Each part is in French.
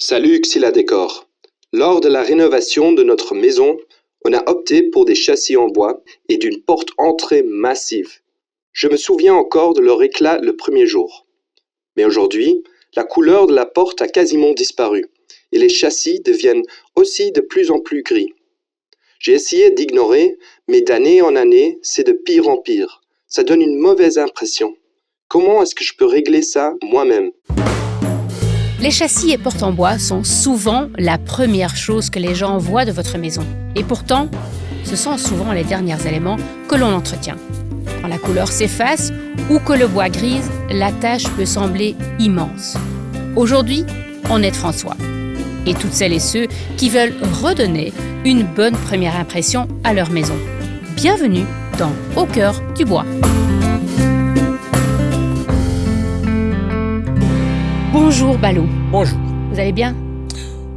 Salut Xyla Décor. Lors de la rénovation de notre maison, on a opté pour des châssis en bois et d'une porte entrée massive. Je me souviens encore de leur éclat le premier jour. Mais aujourd'hui, la couleur de la porte a quasiment disparu et les châssis deviennent aussi de plus en plus gris. J'ai essayé d'ignorer, mais d'année en année, c'est de pire en pire. Ça donne une mauvaise impression. Comment est-ce que je peux régler ça moi-même ? Les châssis et portes en bois sont souvent la première chose que les gens voient de votre maison. Et pourtant, ce sont souvent les derniers éléments que l'on entretient. Quand la couleur s'efface ou que le bois grise, la tâche peut sembler immense. Aujourd'hui, on aide François et toutes celles et ceux qui veulent redonner une bonne première impression à leur maison. Bienvenue dans Au cœur du bois. Bonjour Balou. Bonjour. Vous allez bien?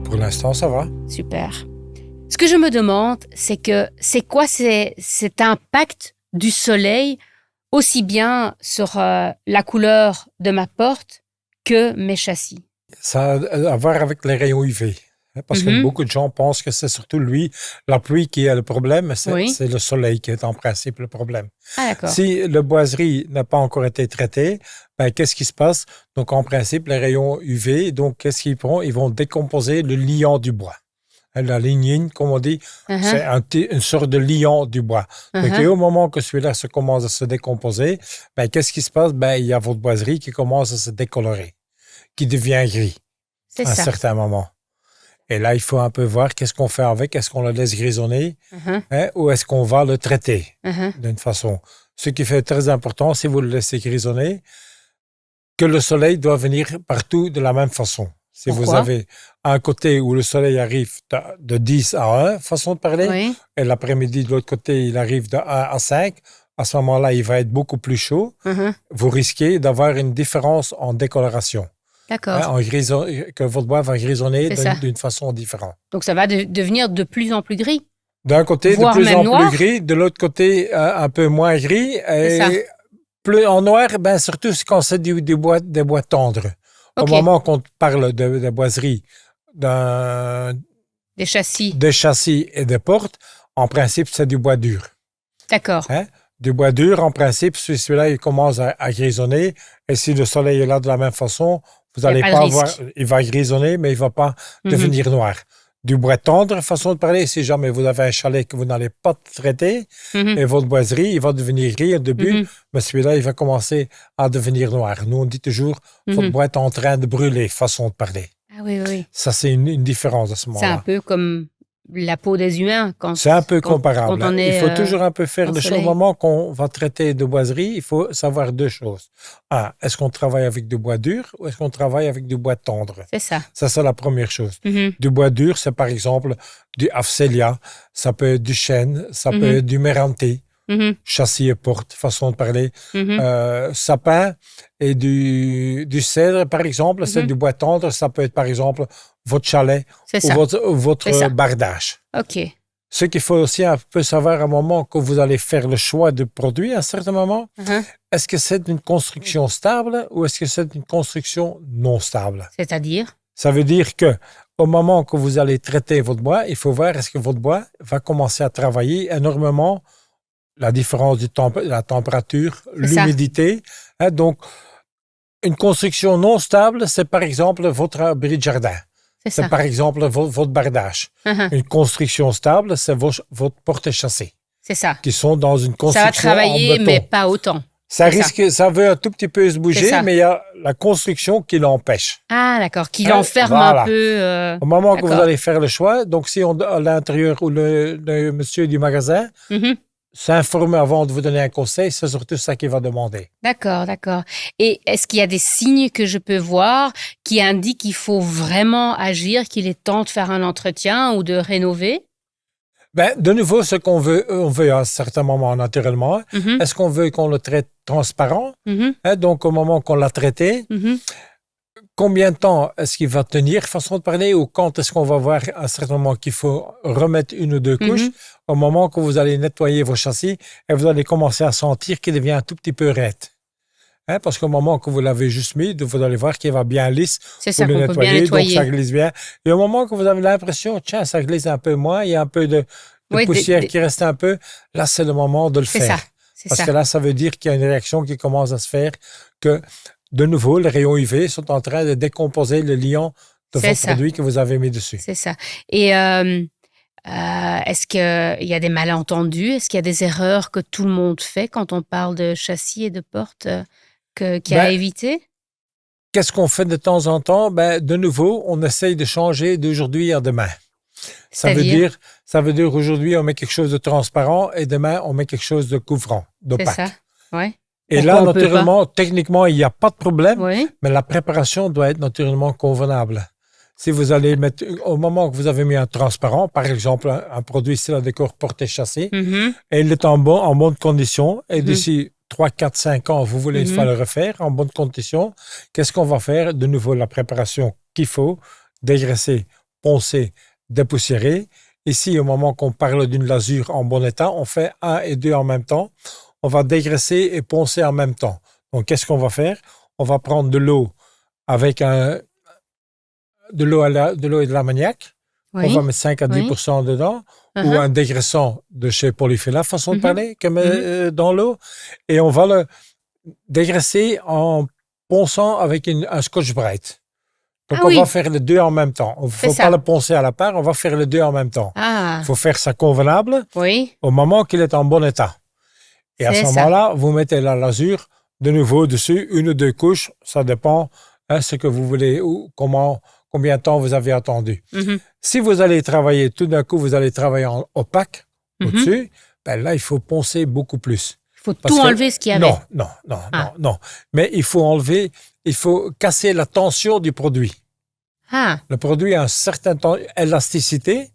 Pour l'instant, ça va. Super. Ce que je me demande, c'est quoi cet impact du soleil aussi bien sur la couleur de ma porte que mes châssis? Ça a à voir avec les rayons UV. Parce que beaucoup de gens pensent que c'est surtout la pluie qui est le problème, mais c'est le soleil qui est en principe le problème. Ah, d'accord. Si le boiserie n'a pas encore été traité, qu'est-ce qui se passe? Donc, en principe, les rayons UV, donc, qu'est-ce qu'ils font? Ils vont décomposer le liant du bois. La lignine, comme on dit, c'est une sorte de liant du bois. Donc, et au moment que celui-là commence à se décomposer, qu'est-ce qui se passe? Il y a votre boiserie qui commence à se décolorer, qui devient gris à un certain moment. Et là, il faut un peu voir qu'est-ce qu'on fait avec. Est-ce qu'on le laisse grisonner ou est-ce qu'on va le traiter d'une façon? Ce qui fait très important, si vous le laissez grisonner, que le soleil doit venir partout de la même façon. Si vous avez un côté où le soleil arrive de 10 à 1, façon de parler, et l'après-midi, de l'autre côté, il arrive de 1 à 5, à ce moment-là, il va être beaucoup plus chaud. Vous risquez d'avoir une différence en décoloration. D'accord. Que votre bois va grisonner d'une façon différente. Donc, ça va devenir de plus en plus gris. D'un côté, de plus en plus gris, de l'autre côté, un peu moins gris. Et plus en noir, surtout quand c'est des bois tendres. Au moment qu'on parle de boiserie, des châssis et des portes, en principe, c'est du bois dur. D'accord. Du bois dur, en principe, celui-là, il commence à grisonner. Et si le soleil est là de la même façon, vous n'allez pas voir, il va grisonner, mais il ne va pas devenir noir. Du bois tendre, façon de parler, si jamais vous avez un chalet que vous n'allez pas traiter, et votre boiserie, il va devenir gris au début, mais celui-là, il va commencer à devenir noir. Nous, on dit toujours, votre bois est en train de brûler, façon de parler. Ah oui. Ça, c'est une différence à ce moment-là. C'est un peu comme la peau des humains. C'est un peu comparable. Quand on est, il faut toujours un peu faire le choix. Au moment qu'on va traiter de boiserie, il faut savoir deux choses. Un, est-ce qu'on travaille avec du bois dur ou est-ce qu'on travaille avec du bois tendre? C'est ça. Ça, c'est la première chose. Du bois dur, c'est par exemple du Afcelia, ça peut être du chêne, ça peut être du méranti, châssis et porte, façon de parler. Sapin et du cèdre, par exemple, c'est du bois tendre. Ça peut être, par exemple, votre chalet ou votre bardage. OK. Ce qu'il faut aussi un peu savoir à un moment que vous allez faire le choix de produit à un certain moment, est-ce que c'est une construction stable ou est-ce que c'est une construction non stable? C'est-à-dire? Ça veut dire que au moment que vous allez traiter votre bois, il faut voir est-ce que votre bois va commencer à travailler énormément la différence de la température, l'humidité. Donc, une construction non stable, c'est par exemple votre abri de jardin. C'est par exemple votre bardage. Une construction stable, c'est votre porte-chassé. C'est ça. Qui sont dans une construction en béton. Ça va travailler, mais pas autant. Ça veut un tout petit peu se bouger, mais il y a la construction qui l'empêche. Ah, d'accord, qui l'enferme un peu. Au moment que vous allez faire le choix, donc si à l'intérieur ou le monsieur du magasin s'informer avant de vous donner un conseil, c'est surtout ça qu'il va demander. D'accord. Et est-ce qu'il y a des signes que je peux voir qui indiquent qu'il faut vraiment agir, qu'il est temps de faire un entretien ou de rénover? De nouveau, ce qu'on veut, on veut à un certain moment naturellement. Est-ce qu'on veut qu'on le traite transparent? Donc, au moment qu'on l'a traité, combien de temps est-ce qu'il va tenir, façon de parler, ou quand est-ce qu'on va voir à un certain moment qu'il faut remettre une ou deux couches, au moment que vous allez nettoyer vos châssis et vous allez commencer à sentir qu'il devient un tout petit peu raide. Parce qu'au moment que vous l'avez juste mis, vous allez voir qu'il va bien lisse. C'est ça vous qu'on le peut bien nettoyez, nettoyer. donc ça glisse bien. Et au moment que vous avez l'impression, tiens, ça glisse un peu moins, il y a un peu de poussière qui reste un peu, là, c'est le moment de le faire. Parce que là, ça veut dire qu'il y a une réaction qui commence à se faire, que de nouveau, les rayons UV sont en train de décomposer le liant de votre produit que vous avez mis dessus. C'est ça. Et est-ce qu'il y a des malentendus? Est-ce qu'il y a des erreurs que tout le monde fait quand on parle de châssis et de porte qu'il y a à éviter? Qu'est-ce qu'on fait de temps en temps? De nouveau, on essaye de changer d'aujourd'hui à demain. Ça veut dire aujourd'hui, on met quelque chose de transparent et demain, on met quelque chose de couvrant, d'opaque. C'est ça, oui. Et là, naturellement, techniquement, il n'y a pas de problème, mais la préparation doit être naturellement convenable. Si vous allez mettre, au moment que vous avez mis un transparent, par exemple, un produit Siladécor porté châssis, et il est en bonne condition, et d'ici 3, 4, 5 ans, vous voulez une fois le refaire en bonne condition, qu'est-ce qu'on va faire? De nouveau, la préparation qu'il faut, dégraisser, poncer, dépoussiérer. Ici, au moment qu'on parle d'une lasure en bon état, on fait 1 et 2 en même temps. On va dégraisser et poncer en même temps. Donc, qu'est-ce qu'on va faire? On va prendre de l'eau avec de l'eau et de l'ammoniac. On va mettre 5 à 10% dedans. Ou un dégraissant de chez Polyfilla, façon de parler, dans l'eau. Et on va le dégraisser en ponçant avec un Scotch-Brite. Donc, on va faire les deux en même temps. Il ne faut pas le poncer à la part, on va faire les deux en même temps. Il faut faire ça convenable au moment qu'il est en bon état. Et à ce moment-là, vous mettez la lasure de nouveau dessus, 1 ou 2 couches, ça dépend ce que vous voulez ou combien de temps vous avez attendu. Si vous allez travailler, tout d'un coup, vous allez travailler en opaque au-dessus, là, il faut poncer beaucoup plus. Il faut tout enlever ce qu'il y avait. Non. Mais il faut casser la tension du produit. Le produit a un certain temps d'élasticité.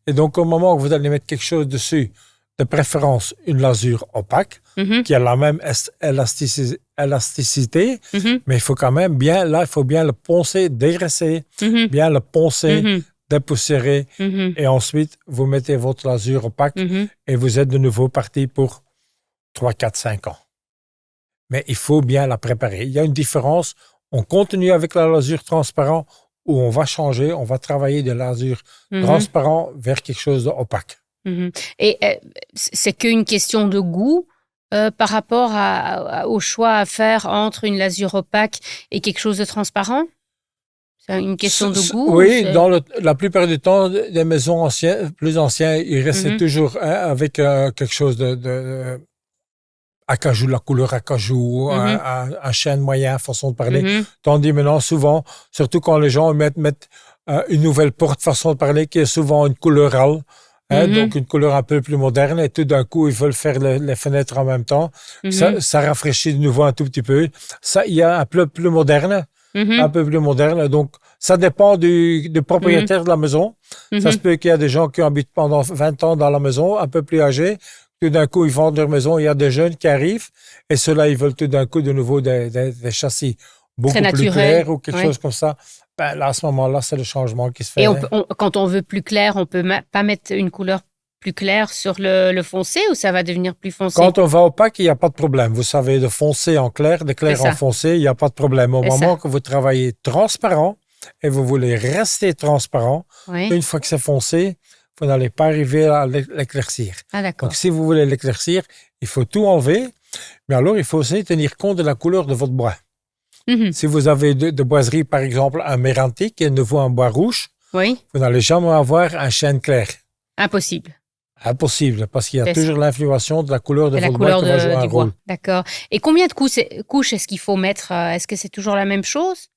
Et donc, au moment où vous allez mettre quelque chose dessus, de préférence une lasure opaque, qui a la même élasticité, mais il faut quand même bien le poncer, dégraisser, bien le poncer, dépoussiérer, et ensuite, vous mettez votre lasure opaque et vous êtes de nouveau parti pour 3, 4, 5 ans. Mais il faut bien la préparer. Il y a une différence. On continue avec la lasure transparente ou on va changer, on va travailler de lasure transparent vers quelque chose d'opaque. Et c'est qu'une question de goût par rapport au choix à faire entre une lasure opaque et quelque chose de transparent? C'est une question de goût? Oui, la plupart du temps, des maisons plus anciennes, ils restaient toujours avec quelque chose de acajou, la couleur acajou, un chêne moyen, façon de parler. Tandis maintenant, souvent, surtout quand les gens mettent une nouvelle porte, façon de parler, qui est souvent une couleur hâle. Donc, une couleur un peu plus moderne, et tout d'un coup, ils veulent faire les fenêtres en même temps. Ça rafraîchit de nouveau un tout petit peu. Ça, il y a un peu plus moderne, Donc, ça dépend du propriétaire de la maison. Ça se peut qu'il y a des gens qui habitent pendant 20 ans dans la maison, un peu plus âgés. Tout d'un coup, ils vendent leur maison. Il y a des jeunes qui arrivent, et ceux-là, ils veulent tout d'un coup de nouveau des châssis beaucoup plus clairs ou quelque chose comme ça. Là, à ce moment-là, c'est le changement qui se fait. Et quand on veut plus clair, on peut pas mettre une couleur plus claire sur le foncé ou ça va devenir plus foncé? Quand on va opaque, il n'y a pas de problème. Vous savez, de foncé en clair, de clair en foncé, il n'y a pas de problème. Au moment que vous travaillez transparent et vous voulez rester transparent, une fois que c'est foncé, vous n'allez pas arriver à l'éclaircir. Donc, si vous voulez l'éclaircir, il faut tout enlever. Mais alors, il faut aussi tenir compte de la couleur de votre bois. Si vous avez de boiserie, par exemple, un mérantique et de nouveau un bois rouge, vous n'allez jamais avoir un chêne clair. Impossible. Impossible, parce qu'il y a toujours l'influence de la couleur de votre bois qui va jouer un rôle. D'accord. Et combien de couches est-ce qu'il faut mettre? Est-ce que c'est toujours la même chose?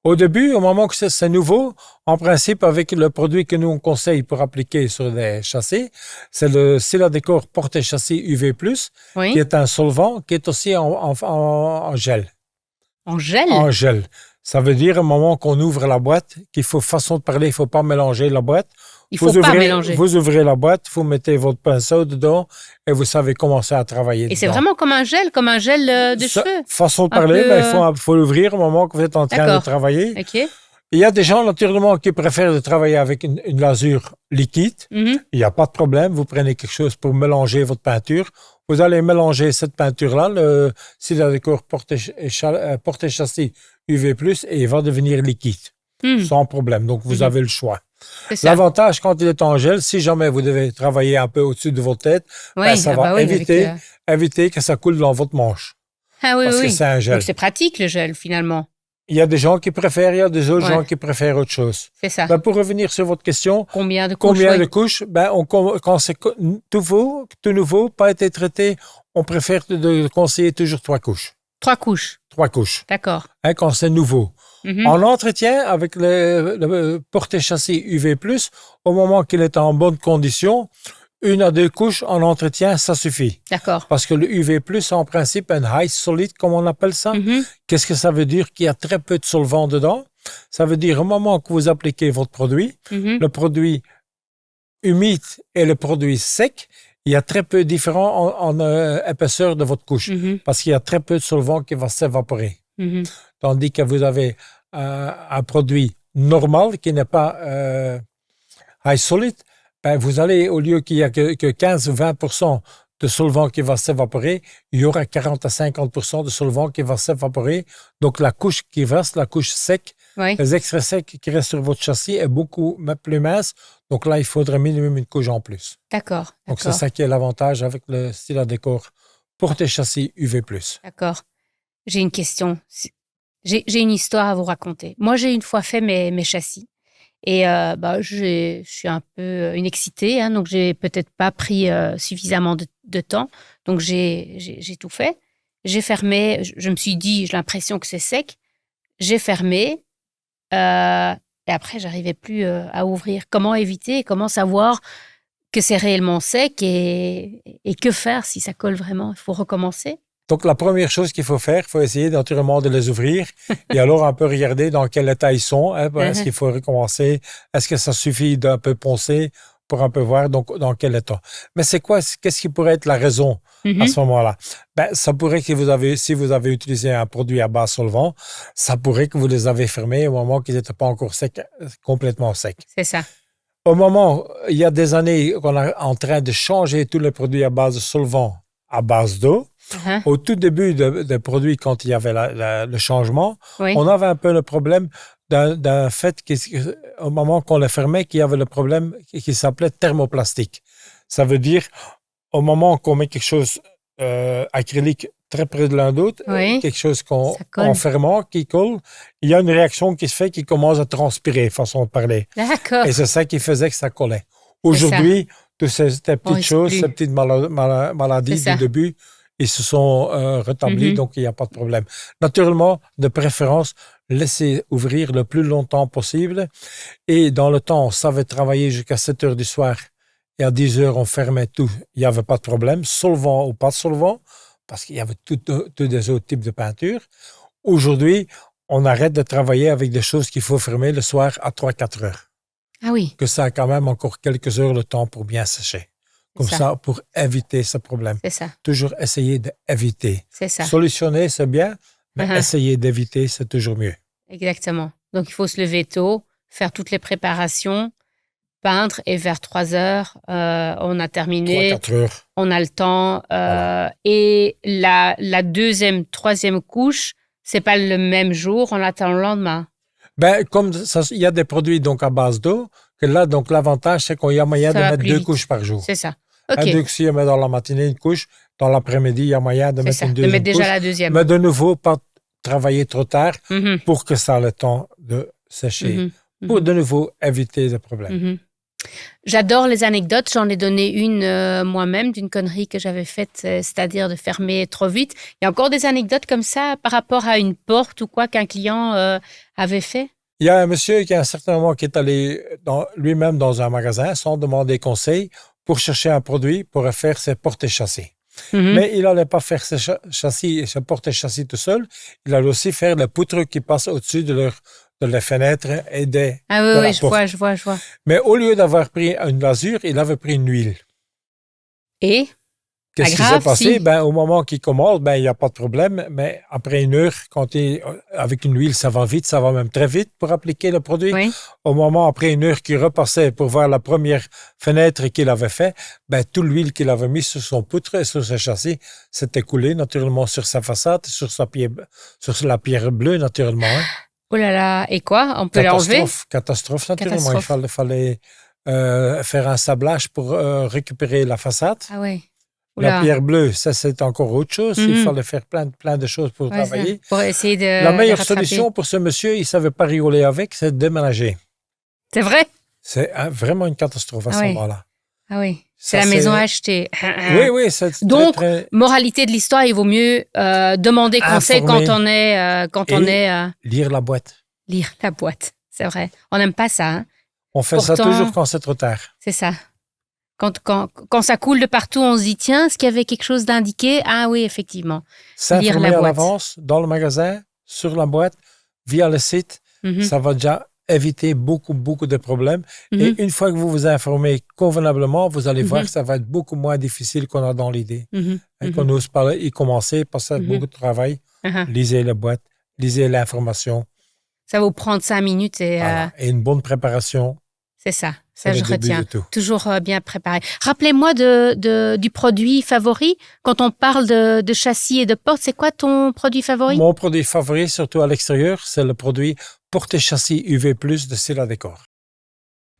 Au début, au moment que c'est nouveau, en principe, avec le produit que nous on conseille pour appliquer sur des châssis, c'est le Siladécor porté châssis UV+, qui est un solvant qui est aussi en gel. En gel? En gel. Ça veut dire, au moment qu'on ouvre la boîte, qu'il faut, façon de parler, il ne faut pas mélanger la boîte. Il ne faut pas mélanger. Vous ouvrez la boîte, vous mettez votre pinceau dedans et vous savez commencer à travailler dedans. Et c'est vraiment comme un gel de cheveux? Façon de parler, il faut l'ouvrir au moment que vous êtes en train de travailler. Il y a des gens, naturellement, qui préfèrent de travailler avec une lasure liquide. Il n'y a pas de problème. Vous prenez quelque chose pour mélanger votre peinture. vous allez mélanger cette peinture-là, le Silladécor porte-châssis UV+, et il va devenir liquide, sans problème. Donc, vous avez le choix. L'avantage, quand il est en gel, si jamais vous devez travailler un peu au-dessus de votre tête, ça va éviter que ça coule dans votre manche. Ah oui, parce que c'est un gel. Donc, c'est pratique, le gel, finalement. Il y a des gens qui préfèrent, il y a des autres gens qui préfèrent autre chose. C'est ça. Pour revenir sur votre question, combien de couches quand c'est tout nouveau, pas été traité, on préfère de conseiller toujours 3 couches. 3 couches. 3 couches. D'accord. Quand c'est nouveau. En entretien, avec le porte-châssis UV+, au moment qu'il est en bonne condition, 1 à 2 couches en entretien, ça suffit. D'accord. Parce que le UV+, en principe, un high solid, comme on appelle ça. Qu'est-ce que ça veut dire? Qu'il y a très peu de solvant dedans. Ça veut dire, au moment que vous appliquez votre produit, le produit humide et le produit sec, il y a très peu différent en épaisseur de votre couche. Parce qu'il y a très peu de solvant qui va s'évaporer. Tandis que vous avez un produit normal qui n'est pas high solid, vous allez, au lieu qu'il y a que 15 ou 20% de solvant qui va s'évaporer, il y aura 40 à 50% de solvant qui va s'évaporer. Donc, la couche qui reste, la couche sec, les extraits secs qui restent sur votre châssis est beaucoup plus mince. Donc là, il faudrait minimum 1 couche en plus. D'accord. Donc, c'est ça qui est l'avantage avec le Silladécor porte-châssis UV+. D'accord. J'ai une question. J'ai une histoire à vous raconter. Moi, j'ai une fois fait mes châssis. Et je suis un peu une excitée, donc j'ai peut-être pas pris suffisamment de temps. Donc j'ai tout fait. J'ai fermé. Je me suis dit, j'ai l'impression que c'est sec. J'ai fermé. Et après, j'arrivais plus à ouvrir. Comment éviter? Comment savoir que c'est réellement sec et que faire si ça colle vraiment? Il faut recommencer. Donc, la première chose qu'il faut faire, il faut essayer naturellement de les ouvrir et alors un peu regarder dans quel état ils sont. Est-ce qu'il faut recommencer? Est-ce que ça suffit d'un peu poncer pour un peu voir donc, dans quel état? Mais qu'est-ce qui pourrait être la raison à ce moment-là? Ça pourrait que si vous avez utilisé un produit à bas solvant, ça pourrait que vous les avez fermés au moment qu'ils n'étaient pas encore secs, complètement secs. C'est ça. Au moment, il y a des années qu'on est en train de changer tous les produits à base de solvant à base d'eau. Au tout début des produits, quand il y avait le changement, on avait un peu le problème d'un fait qu'au moment qu'on les fermait, qu'il y avait le problème qui s'appelait thermoplastique. Ça veut dire, au moment qu'on met quelque chose acrylique très près de l'un d'autre, quelque chose en fermant, qui colle, il y a une réaction qui se fait qui commence à transpirer, façon de parler. D'accord. Et c'est ça qui faisait que ça collait. Aujourd'hui, toutes ces petites choses, ces petites maladies du début, ils se sont rétablis, donc il n'y a pas de problème. Naturellement, de préférence, laissez ouvrir le plus longtemps possible. Et dans le temps, on savait travailler jusqu'à 7 heures du soir. Et à 10 heures, on fermait tout. Il n'y avait pas de problème, solvant ou pas de solvant, parce qu'il y avait tous des autres types de peinture. Aujourd'hui, on arrête de travailler avec des choses qu'il faut fermer le soir à 3-4 heures. Ah oui. Que ça a quand même encore quelques heures le temps pour bien sécher. Comme ça, pour éviter ce problème. C'est ça. Toujours essayer d'éviter. C'est ça. Solutionner, c'est bien, mais essayer d'éviter, c'est toujours mieux. Exactement. Donc, il faut se lever tôt, faire toutes les préparations, peindre, et vers 3 heures, on a terminé. 3-4 heures. On a le temps. Et la deuxième, troisième couche, c'est pas le même jour, on attend le lendemain. Comme ça, il y a des produits donc à base d'eau, que là, donc l'avantage, c'est qu'il y a moyen de mettre 2 couches par jour. C'est ça. OK. Donc, si on met dans la matinée une couche, dans l'après-midi, il y a moyen de mettre une deuxième couche. De mettre déjà la deuxième. Mais de nouveau, pas travailler trop tard pour que ça ait le temps de sécher. Pour de nouveau éviter des problèmes. J'adore les anecdotes. J'en ai donné une moi-même d'une connerie que j'avais faite, c'est-à-dire de fermer trop vite. Il y a encore des anecdotes comme ça par rapport à une porte ou quoi qu'un client avait fait? Il y a un monsieur qui, à un certain moment, qui est allé lui-même dans un magasin sans demander conseil pour chercher un produit pour faire ses porte-châssis. Mais il n'allait pas faire ses porte-châssis tout seul. Il allait aussi faire les poutres qui passent au-dessus de les fenêtres et de la porte. Je vois. Mais au lieu d'avoir pris une lasure, il avait pris une huile. Et Qu'est-ce qui s'est passé? Au moment qu'il commande, il n'y a pas de problème. Mais après une heure, avec une huile, ça va vite, ça va même très vite pour appliquer le produit. Oui. Au moment, après une heure qu'il repassait pour voir la première fenêtre qu'il avait fait, toute l'huile qu'il avait mise sur son poutre et sur ses châssis s'était coulée naturellement sur sa façade, sur la pierre bleue naturellement. Hein. Oh là là, et quoi? On peut l'enlever? Catastrophe, naturellement. Il fallait faire un sablage pour récupérer la façade. Ah oui. La pierre bleue, ça c'est encore autre chose. Il fallait faire plein de choses pour travailler. Pour essayer de La meilleure solution pour ce monsieur, il ne savait pas rigoler avec, c'est de déménager. C'est vrai? C'est vraiment une catastrophe à ce moment-là. Ah oui, c'est la maison achetée. Oui, c'est donc, très... moralité de l'histoire, il vaut mieux demander conseil quand on est... lire la boîte. Lire la boîte, c'est vrai. On n'aime pas ça. Hein. On fait ça toujours quand c'est trop tard. C'est ça. Quand ça coule de partout, on se dit, tiens, est-ce qu'il y avait quelque chose d'indiqué? Ah oui, effectivement. S'informer à l'avance, dans le magasin, sur la boîte, via le site, ça va déjà éviter beaucoup de problèmes. Et une fois que vous vous informez convenablement, vous allez voir que ça va être beaucoup moins difficile qu'on a dans l'idée. Et qu'on n'ose pas y commencer parce que c'est beaucoup de travail. Lisez la boîte, lisez l'information. Ça va vous prendre 5 minutes. Et une bonne préparation. C'est ça. Ça, je retiens. Toujours bien préparé. Rappelez-moi du produit favori. Quand on parle de châssis et de porte, c'est quoi ton produit favori? Mon produit favori, surtout à l'extérieur, c'est le produit porte-châssis UV+, de Siladécor.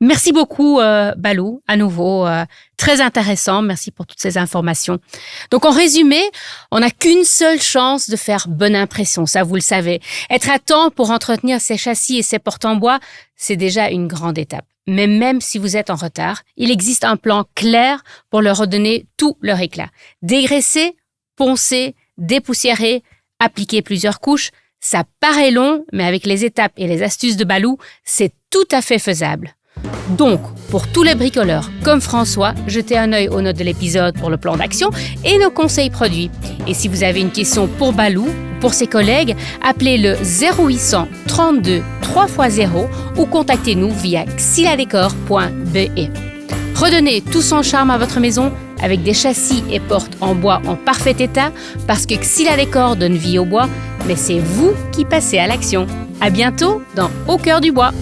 Merci beaucoup, Balou. À nouveau, très intéressant. Merci pour toutes ces informations. Donc, en résumé, on n'a qu'une seule chance de faire bonne impression. Ça, vous le savez. Être à temps pour entretenir ses châssis et ses portes en bois, c'est déjà une grande étape. Mais même si vous êtes en retard, il existe un plan clair pour leur redonner tout leur éclat. Dégraisser, poncer, dépoussiérer, appliquer plusieurs couches, ça paraît long, mais avec les étapes et les astuces de Balou, c'est tout à fait faisable. Donc, pour tous les bricoleurs comme François, jetez un œil aux notes de l'épisode pour le plan d'action et nos conseils produits. Et si vous avez une question pour Balou ou pour ses collègues, appelez le 0800 32 3x0 ou contactez-nous via xiladécor.be. Redonnez tout son charme à votre maison avec des châssis et portes en bois en parfait état parce que Xiladécor donne vie au bois, mais c'est vous qui passez à l'action. À bientôt dans Au cœur du bois.